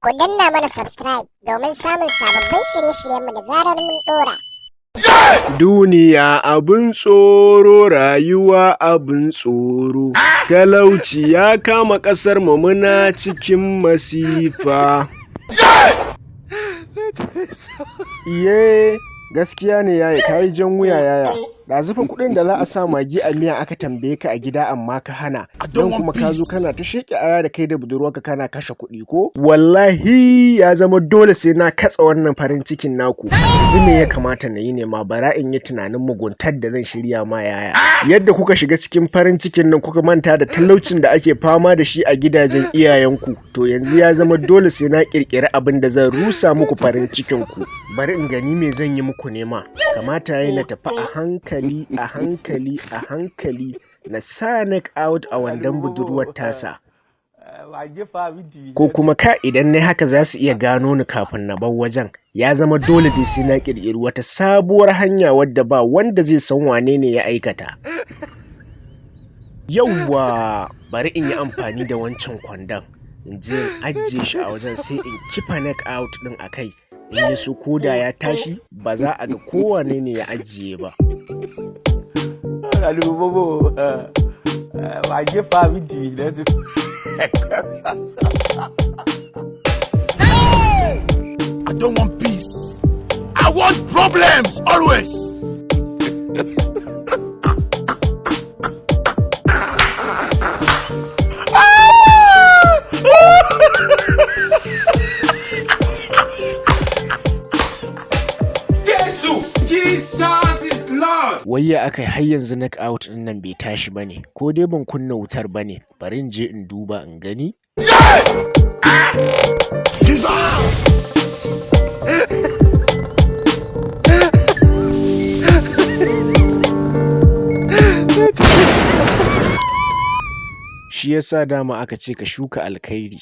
Ku danna mana subscribe domin samun sababbin shirye-shiryenmu da zarar mun ɗora. Duniya abin tsoro, rayuwa abin tsoro, talauci ya kama ƙasar mu muna cikin masifa. Iye, gaskiya ne yaya, kayi jan wuya yaya. Ɗazufa kuɗin da za a sa magi a miya aka tambaye ka a gida amma ka hana. Don kuma ka zo kana ta sheƙi aya da kai da budurwarka kana kashe kuɗi ko? Wallahi ya zama dole sai na katse wannan farin cikin naku. Yanzu me ya kamata na yi ne ma, bara in yi tunanin muguntar da zan shirya ma yaya. Yadda kuka shiga cikin farin cikin nan kuka manta da talaucin da ake fama da shi a gidajen iyayenku. To yanzu ya zama dole sai na ƙirƙiri abin da zan rusa muku farin cikinku. Bari in gani me zan yi muku nema. Kamata yayi na tafi a hankali na sa neck out a wandon budurwar tasa. Ko kuma ka idan ne haka za su iya gano ni kafin na bar wajen. Ya zama dole dai sai na ƙirƙiri wata sabuwar hanya wadda ba wanda zai san wane ne ya aikata. Yauwa, bari in yi amfani da wancan kwandon. In je in ajiye shi a wajen sai in kifa neck out ɗin a kai. In ya so koda ya tashi ba za a ga kowane ne ya ajiye ba. I don't want peace. I want problems always. Jesus is Lord. Wayya aka har yanzu neck out ɗin nan bai tashi bane, ko dai ban kunna wutar bane. Bari in je in duba in gani. Shi yasa dama aka ce ka shuka alkhairi.